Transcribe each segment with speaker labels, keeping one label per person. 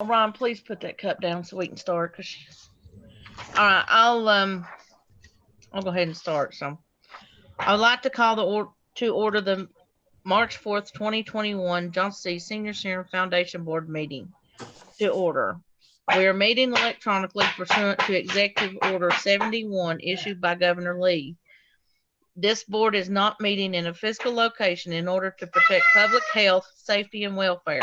Speaker 1: Ron, please put that cup down so we can start. All right, I'll go ahead and start. So I would like to call to order the March 4th, 2021 Johnson City Senior Center Foundation Board meeting to order. We are meeting electronically pursuant to Executive Order 71 issued by Governor Lee. This board is not meeting in a physical location in order to protect public health, safety, and welfare.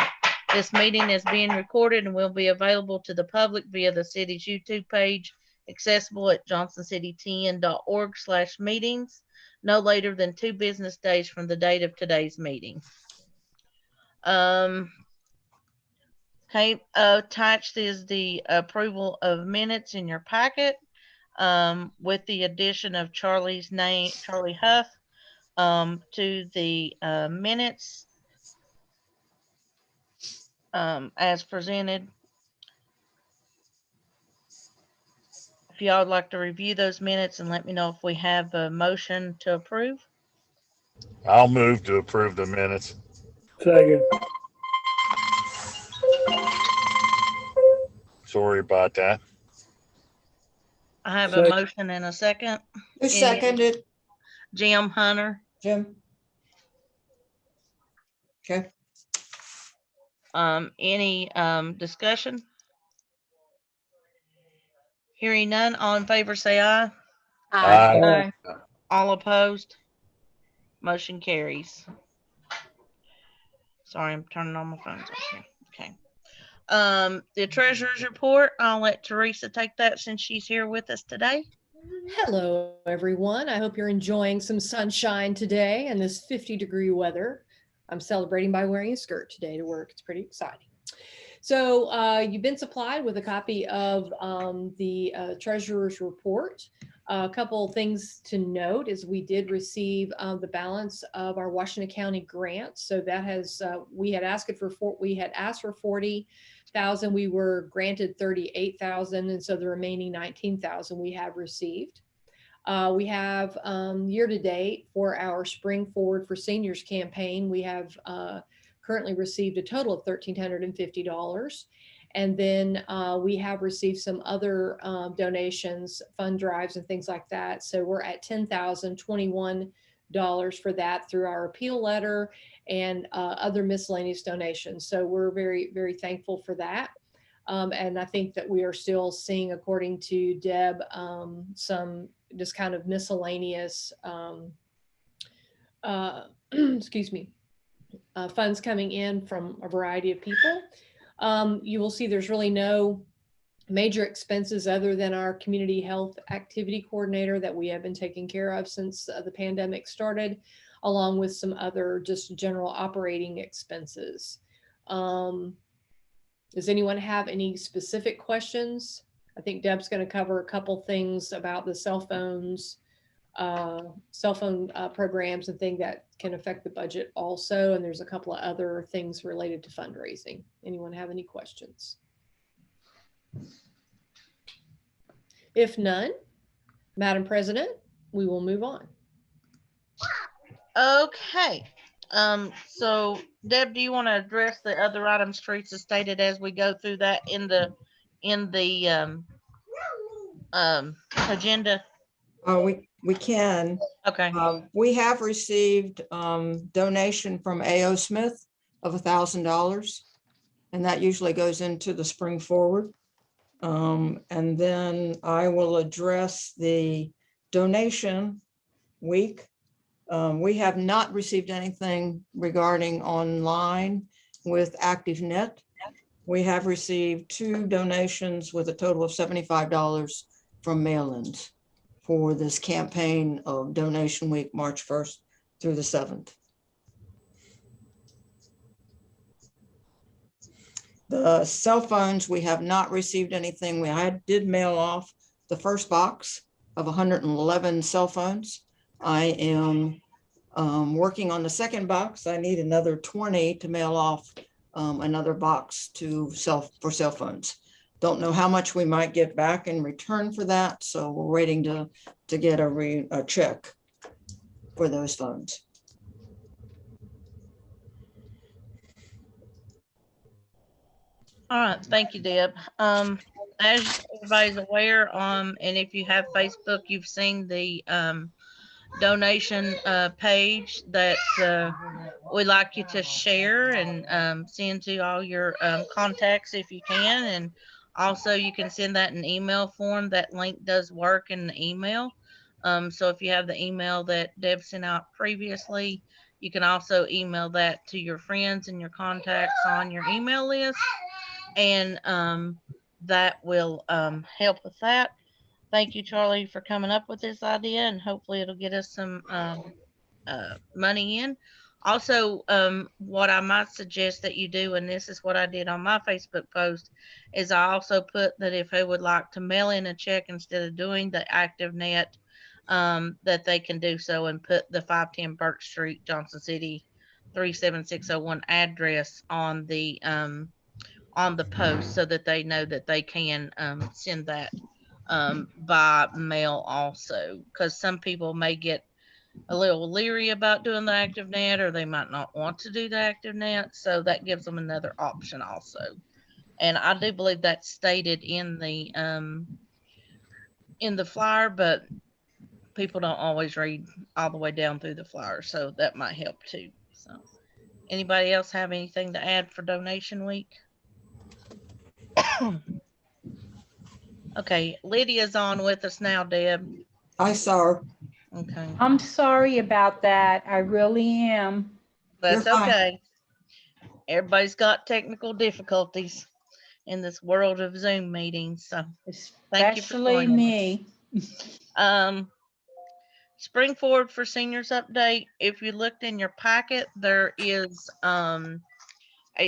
Speaker 1: This meeting is being recorded and will be available to the public via the city's YouTube page, accessible at johnsonCityTN.org/meetings, no later than 2 business days from the date of today's meeting. Okay, attached is the approval of minutes in your packet, with the addition of Charlie Huff, to the minutes as presented. If y'all would like to review those minutes and let me know if we have a motion to approve.
Speaker 2: I'll move to approve the minutes.
Speaker 3: Second.
Speaker 2: Sorry about that.
Speaker 1: I have a
Speaker 3: Second.
Speaker 1: motion and a second.
Speaker 4: Who seconded?
Speaker 1: Jim Hunter.
Speaker 4: Jim? Okay.
Speaker 1: Any discussion? Hearing none, all in favor say aye.
Speaker 2: Aye.
Speaker 1: All opposed? Motion carries. Sorry, I'm turning on my phones off here. Okay. The treasurer's report, I'll let Teresa take that since she's here with us today.
Speaker 5: Hello, everyone. I hope you're enjoying some sunshine today and this 50-degree weather. I'm celebrating by wearing a skirt today to work. It's pretty exciting. So you've been supplied with a copy of the treasurer's report. A couple of things to note is we did receive the balance of our Washington County grant. So that has we had asked for 40,000. We were granted 38,000, and so the remaining 19,000 we have received. We have year to date for our Spring Forward for Seniors campaign. We have currently received a total of $1,350. And then we have received some other donations, fund drives, and things like that. So we're at $10,021 for that through our appeal letter and other miscellaneous donations. So we're very, very thankful for that. And I think that we are still seeing, according to Deb, some just kind of miscellaneous, excuse me, funds coming in from a variety of people. You will see there's really no major expenses other than our community health activity coordinator that we have been taking care of since the pandemic started, along with some other just general operating expenses. Does anyone have any specific questions? I think Deb's going to cover a couple things about the cell phone programs and things that can affect the budget also. And there's a couple of other things related to fundraising. Anyone have any questions? If none, Madam President, we will move on.
Speaker 1: Okay. So Deb, do you want to address the other items Teresa stated as we go through that in the agenda?
Speaker 4: We can.
Speaker 1: Okay.
Speaker 4: We have received donation from A.O. Smith of $1,000, and that usually goes into the Spring Forward. And then I will address the donation week. We have not received anything regarding online with ActiveNet. We have received 2 donations with a total of $75 from mail-ins for this campaign of Donation Week, March 1st through the 7th. The cell phones, we have not received anything. I did mail off the first box of 111 cell phones. I am working on the second box. I need another 20 to mail off another box for cell phones. Don't know how much we might get back in return for that. So we're waiting to get a check for those phones.
Speaker 1: All right, thank you, Deb. As everybody's aware, and if you have Facebook, you've seen the donation page that we'd like you to share and send to all your contacts if you can. And also, you can send that in email form. That link does work in the email. So if you have the email that Deb sent out previously, you can also email that to your friends and your contacts on your email list, and that will help with that. Thank you, Charlie, for coming up with this idea, and hopefully it'll get us some money in. Also, what I might suggest that you do, and this is what I did on my Facebook post, is I also put that if they would like to mail in a check instead of doing the ActiveNet, that they can do so and put the 510 Burke Street, Johnson City, 37601 address on the post, so that they know that they can send that by mail also, because some people may get a little leery about doing the ActiveNet, or they might not want to do the ActiveNet, so that gives them another option also. And I do believe that's stated in the flyer, but people don't always read all the way down through the flyer, so that might help too. So anybody else have anything to add for donation week? Okay, Lydia's on with us now, Deb.
Speaker 4: I saw her.
Speaker 1: Okay,
Speaker 3: I'm sorry about that. I really am.
Speaker 1: that's
Speaker 4: You're fine.
Speaker 1: okay. Everybody's got technical difficulties in this world of Zoom meetings, so thank you for
Speaker 3: Especially
Speaker 1: joining
Speaker 3: me.
Speaker 1: Spring Forward for Seniors update. If you looked in your packet, there is a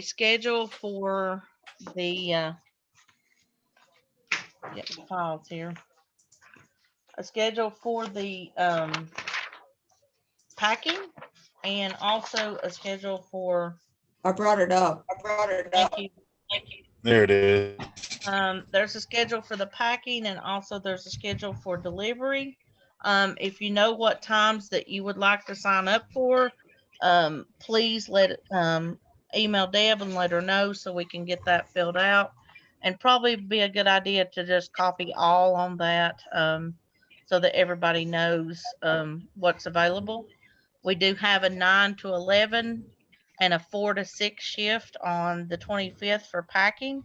Speaker 1: schedule for the get the files here. A schedule for the packing, and also a schedule for.
Speaker 4: I brought it up.
Speaker 1: Thank you.
Speaker 2: There it is.
Speaker 1: There's a schedule for the packing, and also there's a schedule for delivery. If you know what times that you would like to sign up for, please email Deb and let her know so we can get that filled out. And probably be a good idea to just copy all on that, so that everybody knows what's available. We do have a 9 to 11 and a 4 to 6 shift on the 25th for packing.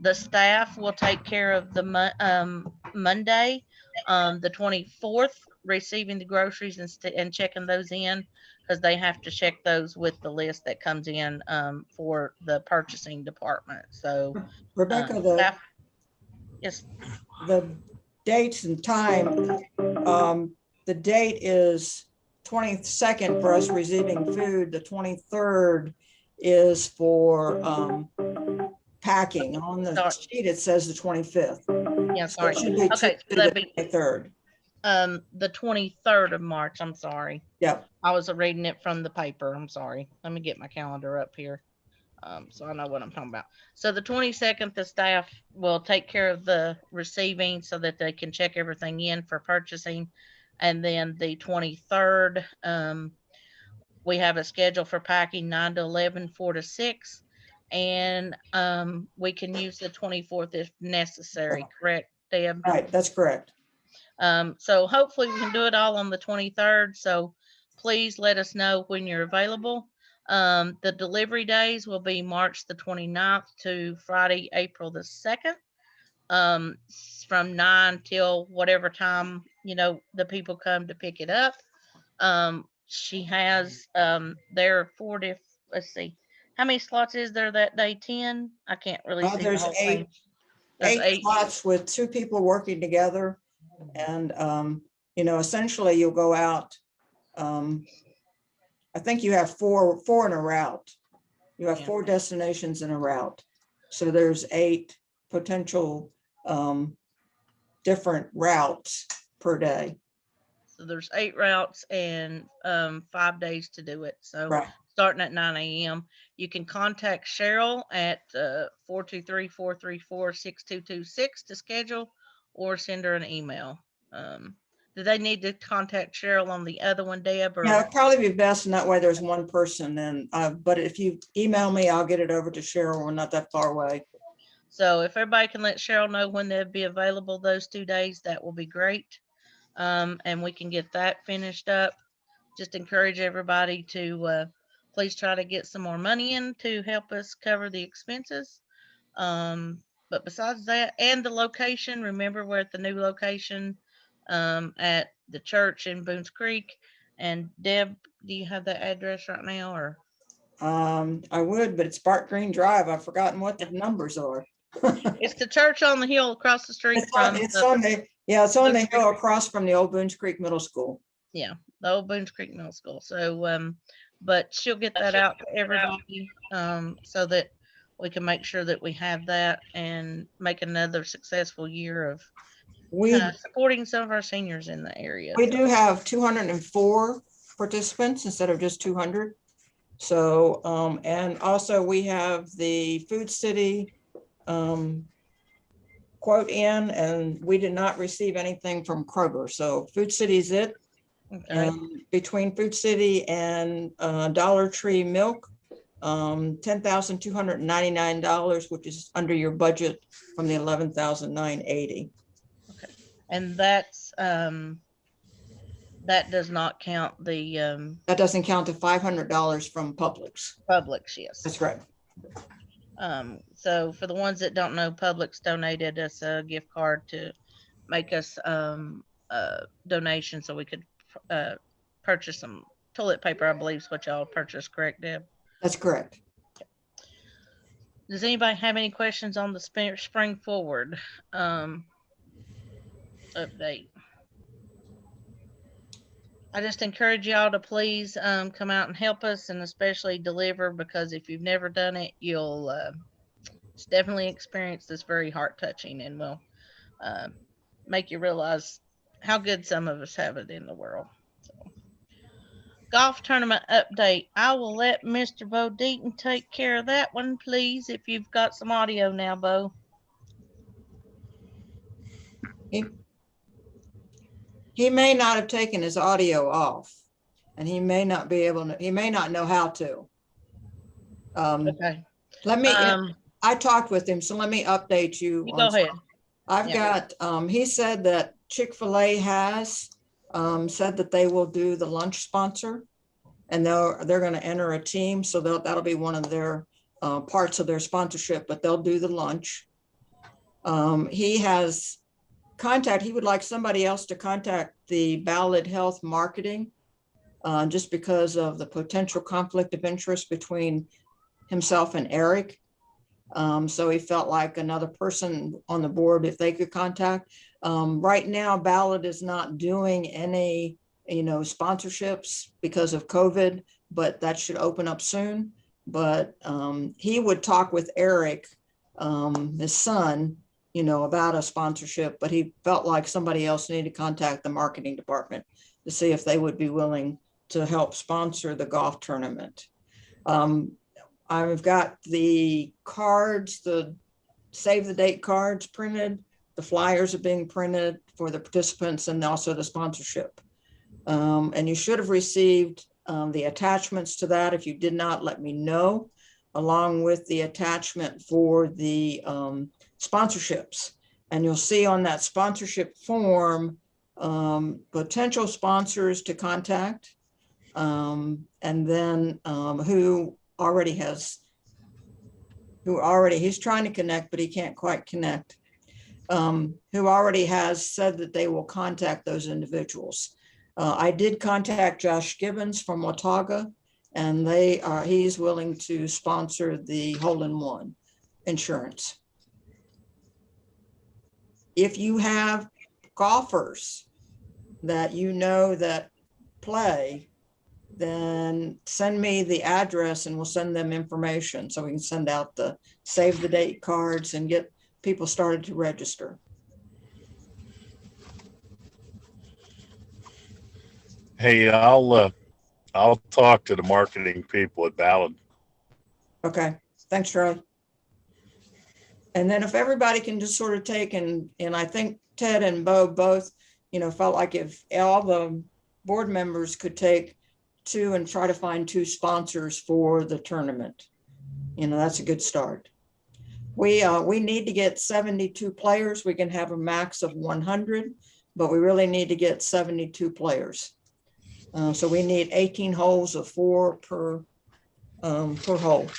Speaker 1: The staff will take care of the Monday, the 24th, receiving the groceries and checking those in, because they have to check those with the list that comes in for the purchasing department. So
Speaker 4: Rebecca,
Speaker 1: yes,
Speaker 4: the dates and time, the date is 22nd for us receiving food. The 23rd is for packing. On the
Speaker 1: Sorry.
Speaker 4: sheet, it says the 25th.
Speaker 1: Yeah,
Speaker 4: So it
Speaker 1: sorry.
Speaker 4: should be
Speaker 1: Okay, so
Speaker 4: Tuesday
Speaker 1: that'd
Speaker 4: the
Speaker 1: be
Speaker 4: 23rd.
Speaker 1: the 23rd of March. I'm sorry.
Speaker 4: Yep.
Speaker 1: I was reading it from the paper. I'm sorry. Let me get my calendar up here, so I know what I'm talking about. So the 22nd, the staff will take care of the receiving so that they can check everything in for purchasing. And then the 23rd, we have a schedule for packing 9 to 11, 4 to 6. And we can use the 24th if necessary, correct, Deb?
Speaker 4: Right, that's correct.
Speaker 1: So hopefully we can do it all on the 23rd. So please let us know when you're available. The delivery days will be March the 29th to Friday, April the 2nd, from 9 till whatever time, the people come to pick it up. She has, there are 4 different, let's see, how many slots is there that day? 10? I can't really see the
Speaker 4: There's
Speaker 1: whole thing.
Speaker 4: eight
Speaker 1: There's 8
Speaker 4: slots with 2 people working together. And, essentially you'll go out. I think you have four in a route. You have
Speaker 1: Yeah.
Speaker 4: 4 destinations in a route. So there's 8 potential different routes per day.
Speaker 1: So there's 8 routes and 5 days to do it. So
Speaker 4: Right.
Speaker 1: starting at 9 a.m. You can contact Cheryl at 423-434-6226 to schedule, or send her an email. Do they need to contact Cheryl on the other one, Deb? Or?
Speaker 4: Yeah, it'd probably be best, and that way there's one person. And but if you email me, I'll get it over to Cheryl. We're not that far away.
Speaker 1: So if everybody can let Cheryl know when they'll be available those 2 days, that will be great. And we can get that finished up. Just encourage everybody to please try to get some more money in to help us cover the expenses. But besides that, and the location, remember we're at the new location at the church in Boones Creek. And Deb, do you have the address right now, or?
Speaker 4: I would, but it's Bart Green Drive. I've forgotten what the numbers are.
Speaker 1: It's the church on the hill across the street
Speaker 4: It's on,
Speaker 1: from
Speaker 4: it's on the, yeah, it's on the
Speaker 1: Boones
Speaker 4: hill
Speaker 1: Creek.
Speaker 4: across from the old Boones Creek Middle School.
Speaker 1: Yeah, the old Boones Creek Middle School. So, but she'll get that out to everybody, so that we can make sure that we have that and make another successful year of
Speaker 4: We,
Speaker 1: supporting some of our seniors in the area.
Speaker 4: we do have 204 participants instead of just 200. So, and also we have the Food City quote in, and we did not receive anything from Kroger. So Food City's it.
Speaker 1: Okay.
Speaker 4: And between Food City and Dollar Tree Milk, $10,299, which is under your budget from the $11,980.
Speaker 1: And that's that does not count the
Speaker 4: That doesn't count the $500 from Publix.
Speaker 1: Publix, yes.
Speaker 4: That's right.
Speaker 1: So for the ones that don't know, Publix donated us a gift card to make us a donation so we could purchase some toilet paper, I believe is what y'all purchased, correct, Deb?
Speaker 4: That's correct.
Speaker 1: Does anybody have any questions on the spring forward update? I just encourage y'all to please come out and help us, and especially deliver, because if you've never done it, you'll definitely experience this very heart touching, and will make you realize how good some of us have it in the world. So, golf tournament update. I will let Mr. Bo Deaton take care of that one, please, if you've got some audio now, Bo.
Speaker 4: He may not have taken his audio off, and he may not be able to, he may not know how to.
Speaker 1: Okay.
Speaker 4: Let me, I talked with him, so let me update you.
Speaker 1: Go ahead.
Speaker 4: I've got, he said that Chick-fil-A has said that they will do the lunch sponsor, and they're going to enter a team. So that'll be one of their parts of their sponsorship, but they'll do the lunch. He has he would like somebody else to contact the Ballad Health Marketing, just because of the potential conflict of interest between himself and Eric. So he felt like another person on the board, if they could contact. Right now, Ballad is not doing any, sponsorships because of COVID, but that should open up soon. But he would talk with Eric, his son, about a sponsorship, but he felt like somebody else needed to contact the marketing department to see if they would be willing to help sponsor the golf tournament. I've got the cards, the save the date cards printed. The flyers are being printed for the participants and also the sponsorship. And you should have received the attachments to that. If you did not, let me know, along with the attachment for the sponsorships. And you'll see on that sponsorship form potential sponsors to contact, and then he's trying to connect, but he can't quite connect, who already has said that they will contact those individuals. I did contact Josh Gibbons from Watauga, and he's willing to sponsor the hole-in-one insurance. If you have golfers that that play, then send me the address and we'll send them information so we can send out the save the date cards and get people started to register.
Speaker 2: Hey, I'll talk to the marketing people at Ballad.
Speaker 4: Okay, thanks, Charlie. And then if everybody can just sort of take and I think Ted and Bo both, felt like if all the board members could take two and try to find two sponsors for the tournament, that's a good start. We need to get 72 players. We can have a max of 100, but we really need to get 72 players. So we need 18 holes of 4 per hole.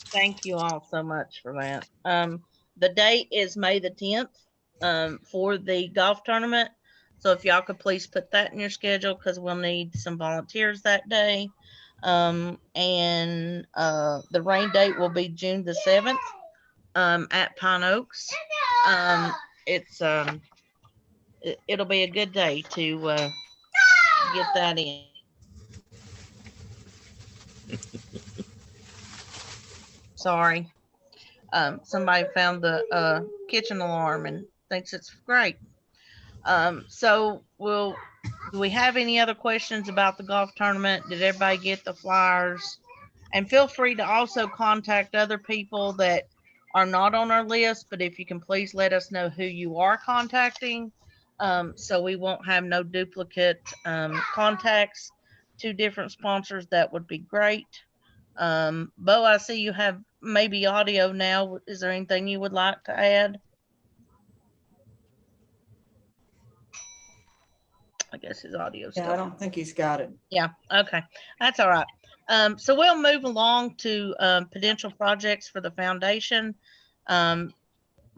Speaker 1: Thank you all so much for that. The date is May the 10th for the golf tournament. So if y'all could please put that in your schedule because we'll need some volunteers that day. And the rain date will be June the 7th at Pine Oaks. It'll be a good day to get that in. Sorry. Somebody found the kitchen alarm and thinks it's great. So do we have any other questions about the golf tournament? Did everybody get the flyers? And feel free to also contact other people that are not on our list, but if you can please let us know who you are contacting, so we won't have no duplicate contacts to different sponsors. That would be great. Bo, I see you have maybe audio now. Is there anything you would like to add? I guess his audio
Speaker 4: Yeah,
Speaker 1: stuff.
Speaker 4: I don't think he's got it.
Speaker 1: Yeah, okay. That's all right. So we'll move along to potential projects for the foundation.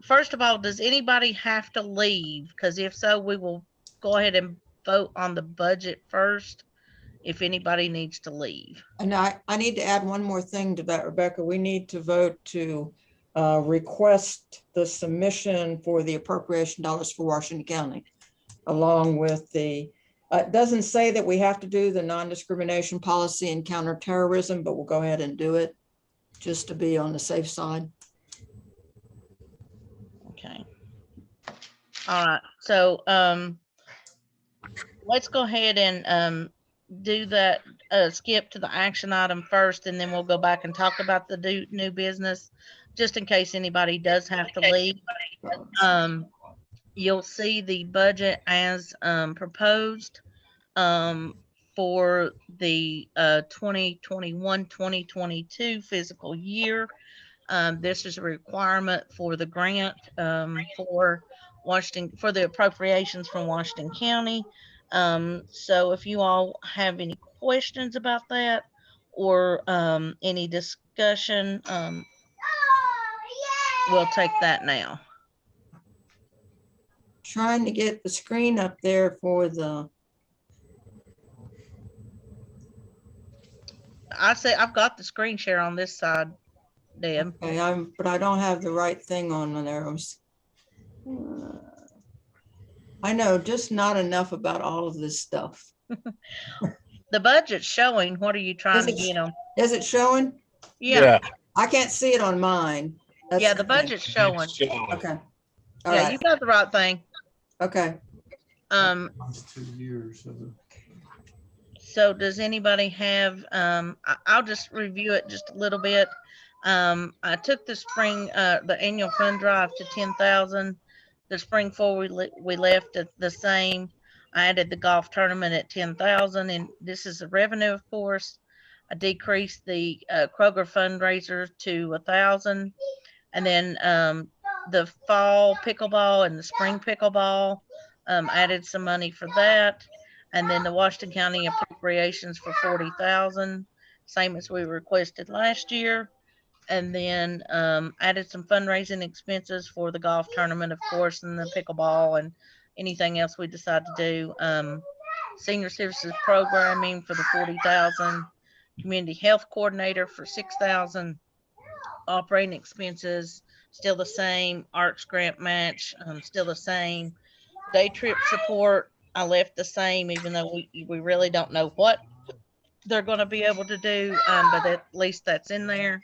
Speaker 1: First of all, does anybody have to leave? Because if so, we will go ahead and vote on the budget first if anybody needs to leave.
Speaker 4: And I need to add one more thing to that, Rebecca. We need to vote to request the submission for the appropriation dollars for Washington County, along with the, it doesn't say that we have to do the non-discrimination policy and counterterrorism, but we'll go ahead and do it just to be on the safe side.
Speaker 1: Okay. All right. So let's go ahead and do that, skip to the action item first, and then we'll go back and talk about the new business, just in case anybody does have to leave. You'll see the budget as proposed for the 2021-2022 fiscal year. This is a requirement for the grant for Washington, for the appropriations from Washington County. So if you all have any questions about that or any discussion, we'll take that now.
Speaker 4: Trying to get the screen up there for the,
Speaker 1: I say I've got the screen share on this side, Deb.
Speaker 4: okay, but I don't have the right thing on there. I know just not enough about all of this stuff.
Speaker 1: The budget's showing. What are you trying to get on?
Speaker 4: Is it showing?
Speaker 1: Yeah.
Speaker 4: I can't see it on mine. That's
Speaker 1: Yeah, the budget's showing.
Speaker 4: Okay. All
Speaker 1: Yeah,
Speaker 4: right.
Speaker 1: you got the right thing.
Speaker 4: Okay.
Speaker 6: Last 2 years of the
Speaker 1: So does anybody have, I'll just review it just a little bit. I took the spring, the annual fund drive to 10,000. The spring forward, we left it the same. I added the golf tournament at 10,000, and this is the revenue, of course. I decreased the Kroger fundraiser to 1,000, and then the fall pickleball and the spring pickleball, added some money for that, and then the Washington County appropriations for 40,000, same as we requested last year. And then added some fundraising expenses for the golf tournament, of course, and the pickleball and anything else we decide to do. Senior services programming for the 40,000, community health coordinator for 6,000, operating expenses still the same, arts grant match still the same, day trip support I left the same, even though we really don't know what they're going to be able to do, but at least that's in there.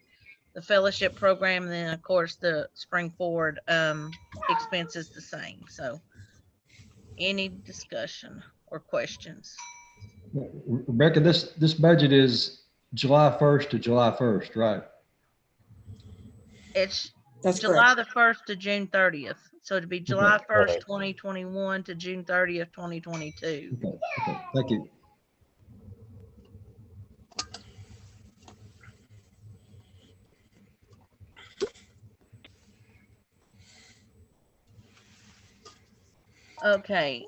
Speaker 1: The fellowship program, and then of course the spring forward expenses the same. So any discussion or questions?
Speaker 7: Rebecca, this budget is July 1st to July 1st, right?
Speaker 1: It's
Speaker 4: That's
Speaker 1: July
Speaker 4: correct.
Speaker 1: the 1st to June 30th. So it'd be July 1st,
Speaker 2: Right.
Speaker 1: 2021 to June 30th, 2022.
Speaker 7: Okay, okay, thank you.
Speaker 1: Okay.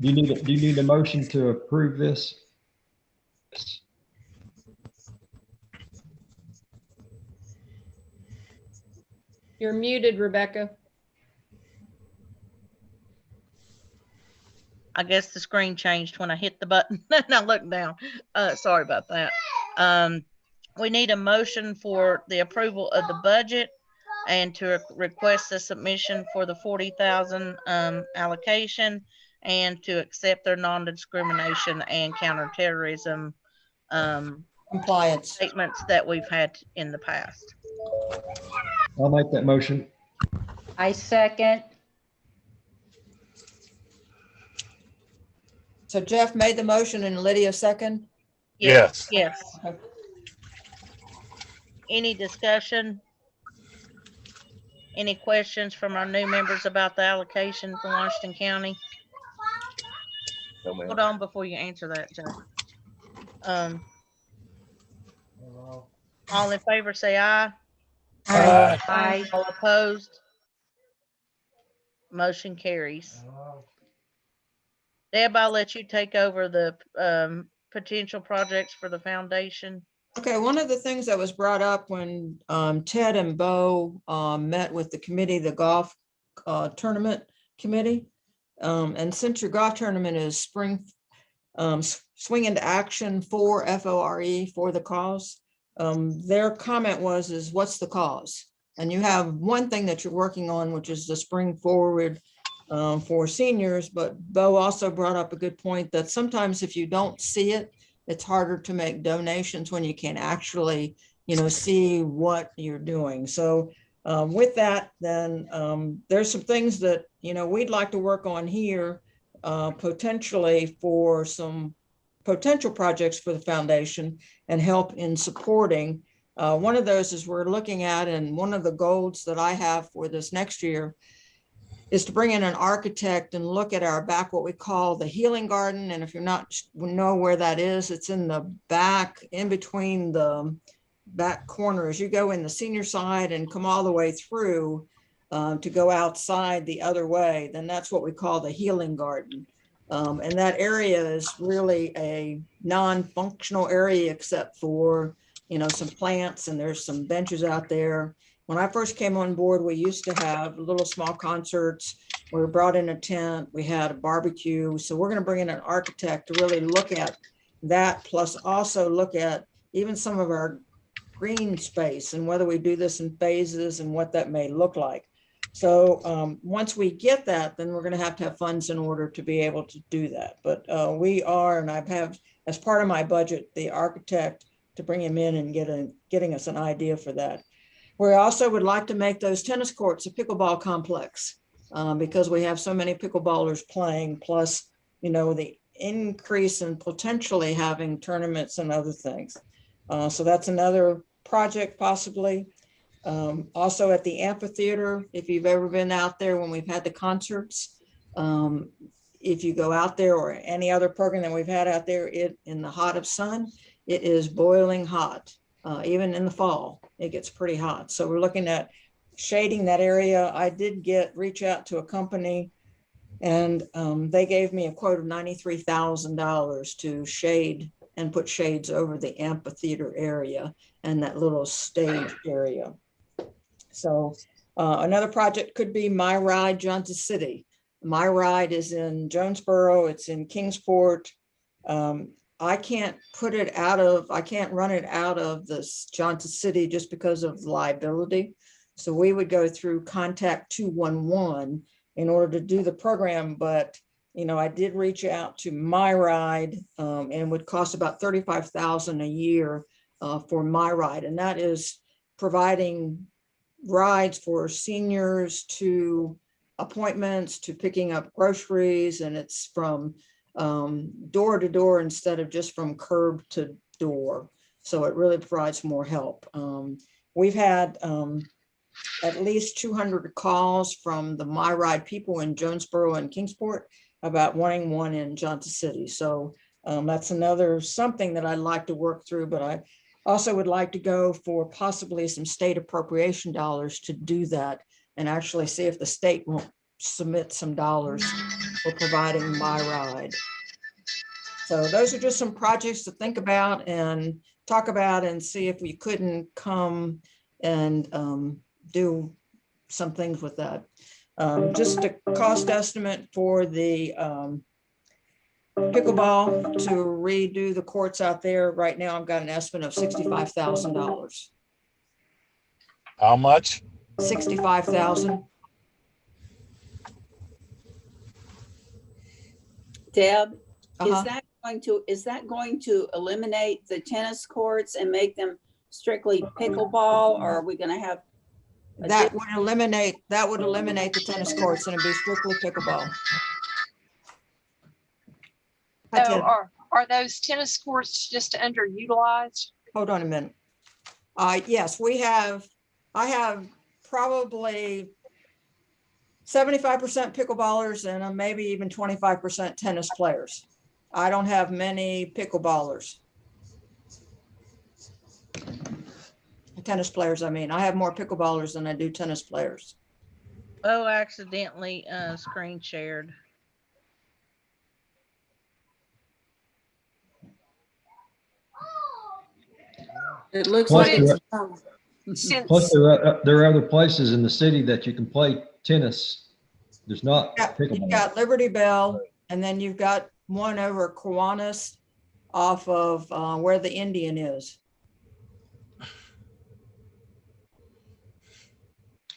Speaker 7: Do you need a motion to approve this?
Speaker 5: You're muted, Rebecca.
Speaker 1: I guess the screen changed when I hit the button and I looked down. Sorry about that. We need a motion for the approval of the budget and to request a submission for the 40,000 allocation and to accept their non-discrimination and counterterrorism
Speaker 4: Compliance.
Speaker 1: statements that we've had in the past.
Speaker 7: I'll make that motion.
Speaker 3: I second.
Speaker 4: So Jeff made the motion and Lydia second.
Speaker 2: Yes.
Speaker 1: Yes.
Speaker 4: Okay.
Speaker 1: Any discussion? Any questions from our new members about the allocation for Washington County?
Speaker 2: No, ma'am.
Speaker 1: Hold on before you answer that, Jeff. All in favor, say aye.
Speaker 3: Aye.
Speaker 1: All opposed? Motion carries. Deb, I'll let you take over the potential projects for the foundation.
Speaker 4: Okay, one of the things that was brought up when Ted and Bo met with the committee, the golf tournament committee. And since your golf tournament is spring, swing into action for FORE, for the cause, their comment is what's the cause? And you have one thing that you're working on, which is the spring forward for seniors, but Bo also brought up a good point that sometimes if you don't see it, it's harder to make donations when you can actually, see what you're doing. So with that, then there's some things that, we'd like to work on here potentially for some potential projects for the foundation and help in supporting. One of those is we're looking at, and one of the goals that I have for this next year is to bring in an architect and look at our back, what we call the healing garden. And if you're not know where that is, it's in the back, in between the back corners. You go in the senior side and come all the way through to go outside the other way, then that's what we call the healing garden. And that area is really a non-functional area except for, some plants, and there's some benches out there. When I first came on board, we used to have little small concerts. We brought in a tent, we had a barbecue. So we're going to bring in an architect to really look at that, plus also look at even some of our green space and whether we do this in phases and what that may look like. So once we get that, then we're going to have funds in order to be able to do that. But we are, and I have as part of my budget, the architect to bring him in and getting us an idea for that. We also would like to make those tennis courts a pickleball complex because we have so many pickleballers playing, plus, the increase in potentially having tournaments and other things. So that's another project possibly. Also at the amphitheater, if you've ever been out there when we've had the concerts, if you go out there or any other program that we've had out there, in the hot of sun, it is boiling hot. Even in the fall, it gets pretty hot. So we're looking at shading that area. I did reach out to a company, and they gave me a quote of $93,000 to shade and put shades over the amphitheater area and that little stage area. So another project could be My Ride Johnson City. My Ride is in Jonesboro. It's in Kingsport. I can't run it out of this Johnson City just because of liability. So we would go through Contact 211 in order to do the program. But, I did reach out to My Ride and it would cost about $35,000 a year for My Ride. And that is providing rides for seniors to appointments, to picking up groceries. And it's from door to door instead of just from curb to door. So it really provides more help. We've had at least 200 calls from the My Ride people in Jonesboro and Kingsport about wanting one in Johnson City. So that's another something that I'd like to work through, but I also would like to go for possibly some state appropriation dollars to do that and actually see if the state won't submit some dollars for providing My Ride. So those are just some projects to think about and talk about and see if we couldn't come and do some things with that. Just a cost estimate for the pickleball to redo the courts out there. Right now, I've got an estimate of $65,000.
Speaker 2: How much?
Speaker 4: 65,000.
Speaker 8: Deb,
Speaker 4: Uh-huh.
Speaker 8: is that going to eliminate the tennis courts and make them strictly pickleball, or are we going to have?
Speaker 4: That would eliminate the tennis courts and it'd be strictly pickleball. Hi,
Speaker 9: So
Speaker 4: Ted.
Speaker 9: are those tennis courts just underutilized?
Speaker 4: Hold on a minute. Yes, I have probably 75% pickleballers and maybe even 25% tennis players. I don't have many pickleballers. Tennis players, I mean. I have more pickleballers than I do tennis players.
Speaker 1: Oh, I accidentally screen shared.
Speaker 8: It looks
Speaker 7: Plus,
Speaker 8: like
Speaker 7: there
Speaker 8: it's,
Speaker 9: Since
Speaker 7: plus there are other places in the city that you can play tennis. There's not
Speaker 4: You've
Speaker 7: pickleball.
Speaker 4: got Liberty Bell, and then you've got one over Kiwanis off of where the Indian is.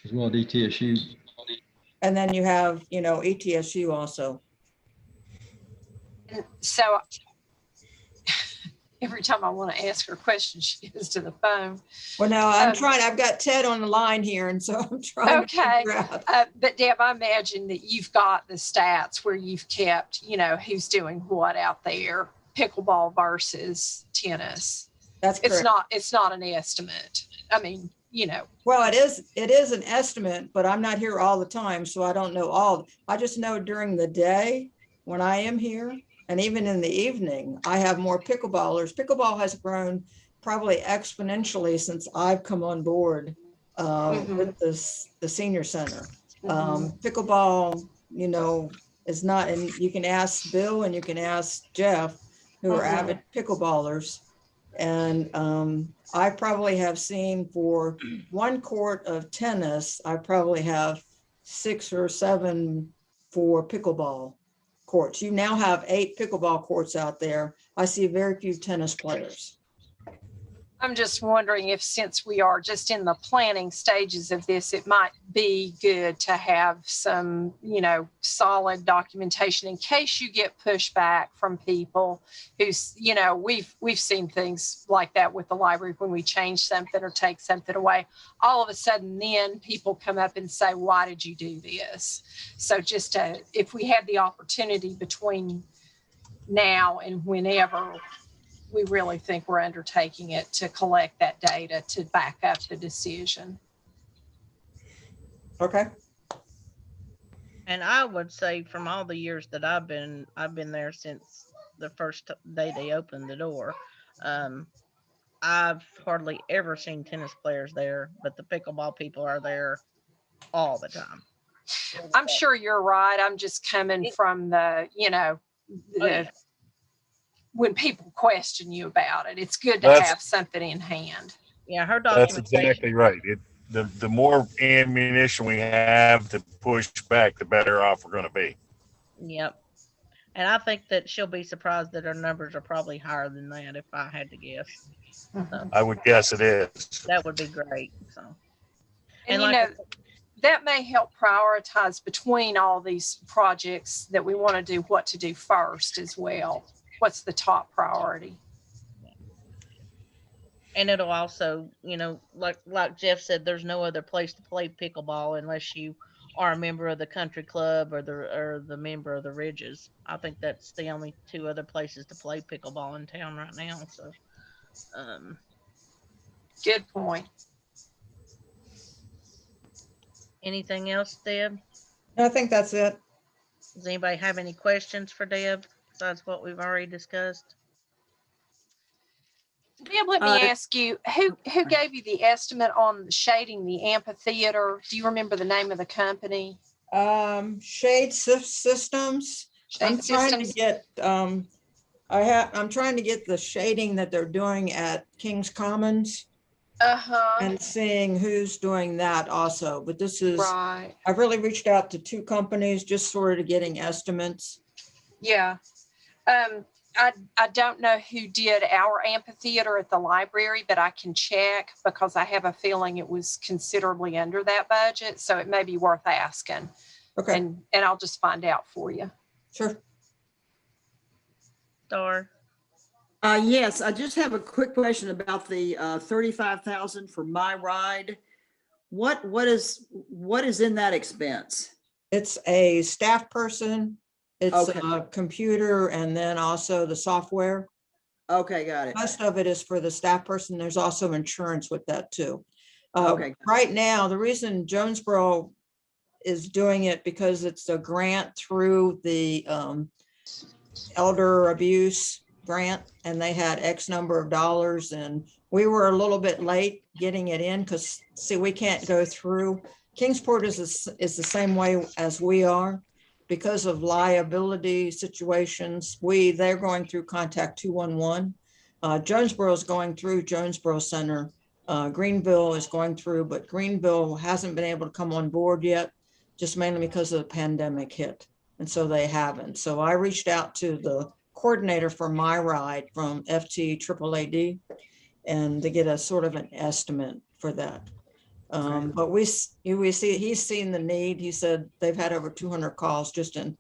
Speaker 7: There's one at ETSU.
Speaker 4: And then you have, ETSU also.
Speaker 9: so every time I want to ask her a question, she goes to the phone.
Speaker 4: Well, now I've got Ted on the line here, and so I'm trying to
Speaker 9: Okay.
Speaker 4: figure out.
Speaker 9: But Deb, I imagine that you've got the stats where you've kept, who's doing what out there, pickleball versus tennis.
Speaker 4: That's correct.
Speaker 9: It's not an estimate. I mean,
Speaker 4: Well, it is an estimate, but I'm not here all the time, so I don't know all. I just know during the day when I am here, and even in the evening, I have more pickleballers. Pickleball has grown probably exponentially since I've come on board with the senior center. Pickleball, is not, and you can ask Bill and you can ask Jeff, who are avid pickleballers. And I probably have seen for one court of tennis, I probably have 6 or 7 for pickleball courts. You now have 8 pickleball courts out there. I see very few tennis players.
Speaker 9: I'm just wondering if, since we are just in the planning stages of this, it might be good to have some, solid documentation in case you get pushback from people who's, we've seen things like that with the library when we change something or take something away. All of a sudden, then people come up and say, "Why did you do this?" So just if we had the opportunity between now and whenever we really think we're undertaking it, to collect that data to back up the decision.
Speaker 4: Okay.
Speaker 1: And I would say from all the years that I've been there since the first day they opened the door. I've hardly ever seen tennis players there, but the pickleball people are there all the time.
Speaker 9: I'm sure you're right. I'm just coming from the, when people question you about it, it's good to have something in hand.
Speaker 1: Yeah, her
Speaker 2: That's
Speaker 1: documentation.
Speaker 2: exactly right. The more ammunition we have to push back, the better off we're going to be.
Speaker 1: Yep. And I think that she'll be surprised that her numbers are probably higher than that, if I had to guess. So
Speaker 2: I would guess it is.
Speaker 1: that would be great. So,
Speaker 9: And,
Speaker 1: like
Speaker 9: that may help prioritize between all these projects that we want to do, what to do first as well. What's the top priority?
Speaker 1: and it'll also, like Jeff said, there's no other place to play pickleball unless you are a member of the country club or the member of the Ridges. I think that's the only 2 other places to play pickleball in town right now. So,
Speaker 9: Good point.
Speaker 1: Anything else, Deb?
Speaker 4: I think that's it.
Speaker 1: Does anybody have any questions for Deb besides what we've already discussed?
Speaker 9: Deb, let me ask you, who gave you the estimate on shading the amphitheater? Do you remember the name of the company?
Speaker 4: Shade systems. I'm
Speaker 9: Shade
Speaker 4: trying to
Speaker 9: Systems?
Speaker 4: get, I'm trying to get the shading that they're doing at Kings Commons
Speaker 9: Uh-huh.
Speaker 4: and seeing who's doing that also. But this is,
Speaker 9: Right.
Speaker 4: I've really reached out to 2 companies, just sort of getting estimates.
Speaker 9: Yeah. I don't know who did our amphitheater at the library, but I can check because I have a feeling it was considerably under that budget. So it may be worth asking.
Speaker 4: Okay,
Speaker 9: And I'll just find out for you.
Speaker 4: sure.
Speaker 1: Star?
Speaker 10: Yes, I just have a quick question about the 35,000 for my ride. What is in that expense?
Speaker 4: It's a staff person, it's
Speaker 10: Okay.
Speaker 4: a computer, and then also the software.
Speaker 10: Okay, got it.
Speaker 4: Most of it is for the staff person. There's also insurance with that too.
Speaker 10: Okay.
Speaker 4: Right now, the reason Jonesboro is doing it because it's a grant through the elder abuse grant, and they had X number of dollars, and we were a little bit late getting it in because, see, we can't go through. Kingsport is the same way as we are because of liability situations. They're going through Contact 211. Jonesboro is going through Jonesboro Center. Greenville is going through, but Greenville hasn't been able to come on board yet, just mainly because of the pandemic hit. And so they haven't. So I reached out to the coordinator for my ride from FT and to get a sort of an estimate for that. But we see, he's seen the need. He said they've had over 200 calls just in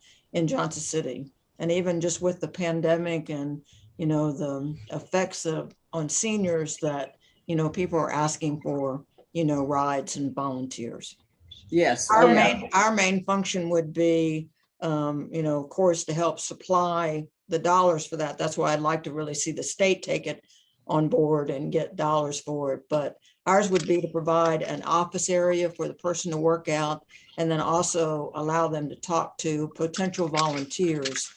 Speaker 4: Johnson City. And even just with the pandemic and, the effects on seniors that, people are asking for, rides and volunteers.
Speaker 10: Yes.
Speaker 4: Our main function would be, of course, to help supply the dollars for that. That's why I'd like to really see the state take it on board and get dollars for it. But ours would be to provide an office area for the person to work out, and then also allow them to talk to potential volunteers.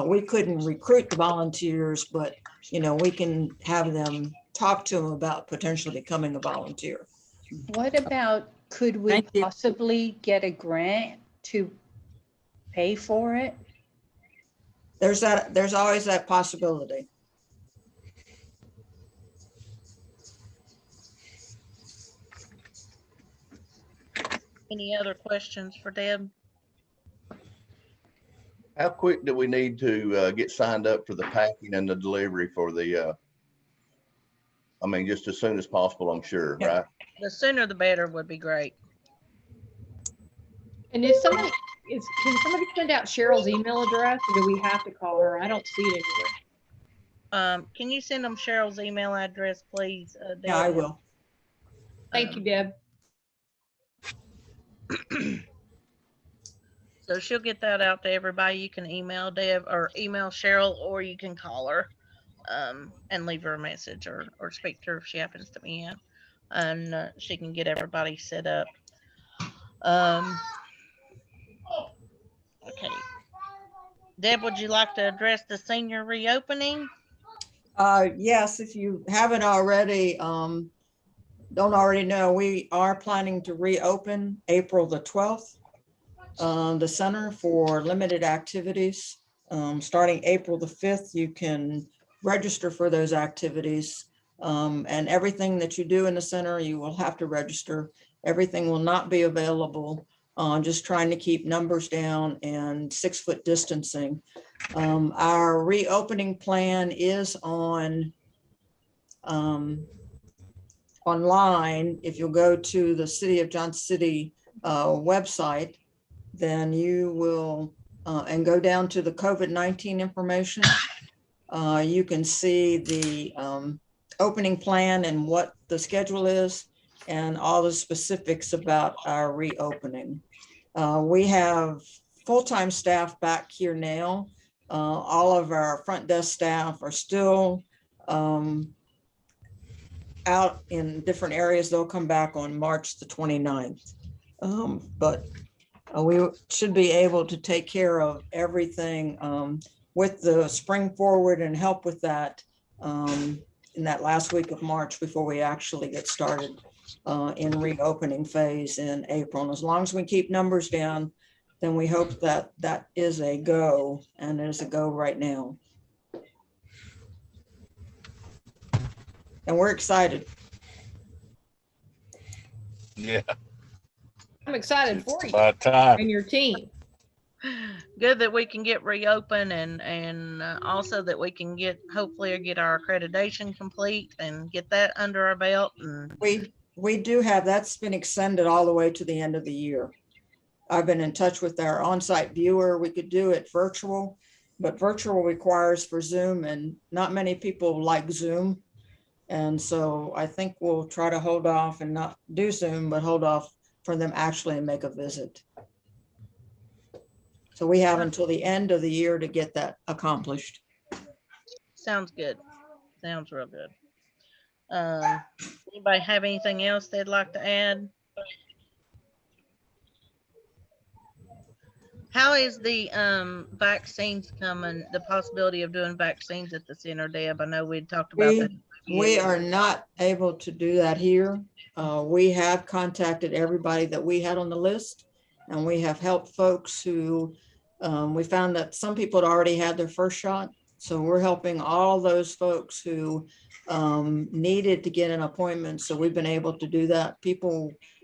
Speaker 4: We couldn't recruit the volunteers, but we can have them talk to them about potentially becoming a volunteer.
Speaker 3: What about, could we
Speaker 10: Thank you.
Speaker 3: possibly get a grant to pay for it?
Speaker 4: There's always that possibility.
Speaker 1: Any other questions for Deb?
Speaker 11: How quick do we need to get signed up for the packing and the delivery for the, just as soon as possible, I'm sure,
Speaker 4: Yeah.
Speaker 11: right?
Speaker 1: The sooner the better would be great.
Speaker 5: And can somebody send out Cheryl's email address, or do we have to call her? I don't see it anywhere.
Speaker 1: Can you send them Cheryl's email address, please? Deb?
Speaker 4: Yeah, I will.
Speaker 5: Thank you, Deb.
Speaker 1: So she'll get that out to everybody. You can email Deb or email Cheryl, or you can call her and leave her a message or speak to her if she happens to be in, and she can get everybody set up. Okay. Deb, would you like to address the senior reopening?
Speaker 4: Yes, if you haven't already, don't already know, we are planning to reopen April the 12th, the center for limited activities. Starting April the 5th, you can register for those activities. And everything that you do in the center, you will have to register. Everything will not be available. Just trying to keep numbers down and 6-foot distancing. Our reopening plan is online. If you'll go to the City of Johnson City website, then you will, and go down to the COVID-19 information. You can see the opening plan and what the schedule is and all the specifics about our reopening. We have full-time staff back here now. All of our front desk staff are still out in different areas. They'll come back on March the 29th. But we should be able to take care of everything with the spring forward and help with that in that last week of March before we actually get started in reopening phase in April. And as long as we keep numbers down, then we hope that that is a go, and it is a go right now. And we're excited.
Speaker 2: Yeah.
Speaker 5: I'm excited
Speaker 2: It's
Speaker 5: for you
Speaker 2: about time.
Speaker 5: and your team.
Speaker 1: Good that we can get reopened and also that we can hopefully get our accreditation complete and get that under our belt. And
Speaker 4: We do have, that's been extended all the way to the end of the year. I've been in touch with our on-site viewer. We could do it virtual, but virtual requires for Zoom, and not many people like Zoom. And so I think we'll try to hold off and not do Zoom, but hold off for them actually and make a visit. So we have until the end of the year to get that accomplished.
Speaker 1: sounds good. Sounds real good. Anybody have anything else they'd like to add? How is the vaccines coming? The possibility of doing vaccines at the center, Deb? I know we'd talked about that.
Speaker 4: We are not able to do that here. We have contacted everybody that we had on the list, and we have helped folks who, we found that some people had already had their first shot. So we're helping all those folks who needed to get an appointment. So we've been able to do that.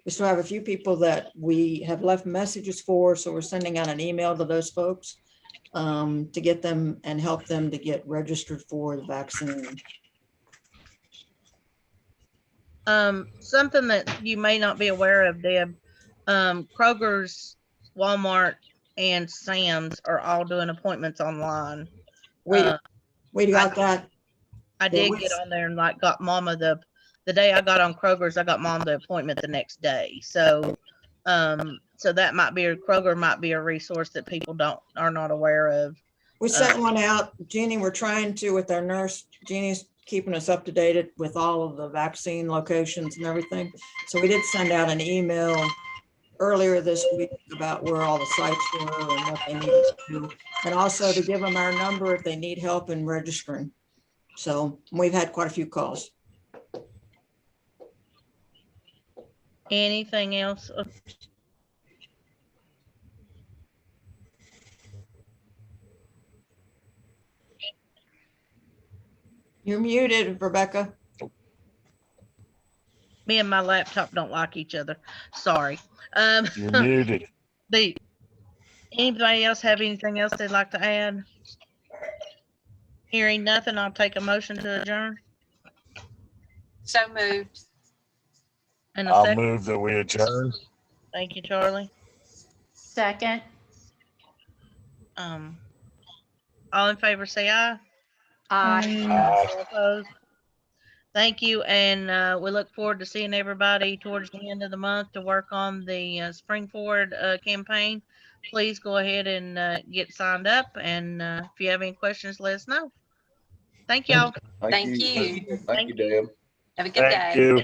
Speaker 4: We still have a few people that we have left messages for. So we're sending out an email to those folks to get them and help them to get registered for the vaccine.
Speaker 1: Something that you may not be aware of, Deb, Kroger's, Walmart, and Sam's are all doing appointments online.
Speaker 4: We got that.
Speaker 1: I did get on there and got Mama the day I got on Kroger's, I got Mom the appointment the next day. So, so that might be Kroger might be a resource that people are not aware of.
Speaker 4: We sent one out, Jeannie. We're trying to with our nurse. Jeannie's keeping us up to date with all of the vaccine locations and everything. So we did send out an email earlier this week about where all the sites were and what they needed to do, and also to give them our number if they need help in registering. So we've had quite a few calls.
Speaker 1: Anything else?
Speaker 4: You're muted, Rebecca.
Speaker 1: Me and my laptop don't like each other. Sorry.
Speaker 2: You're muted.
Speaker 1: Anybody else have anything else they'd like to add? Hearing nothing, I'll take a motion to adjourn.
Speaker 9: So moved.
Speaker 1: And a
Speaker 2: I'll
Speaker 1: second.
Speaker 2: move that we adjourn.
Speaker 1: Thank you, Charlie.
Speaker 3: Second.
Speaker 1: All in favor, say aye.
Speaker 3: Aye.
Speaker 1: All opposed? Thank you, and we look forward to seeing everybody towards the end of the month to work on the Spring Forward campaign. Please go ahead and get signed up, and if you have any questions, let us know. Thank y'all.
Speaker 9: Thank you.
Speaker 11: Thank you, Deb.
Speaker 9: Have a good day.
Speaker 2: Thank you.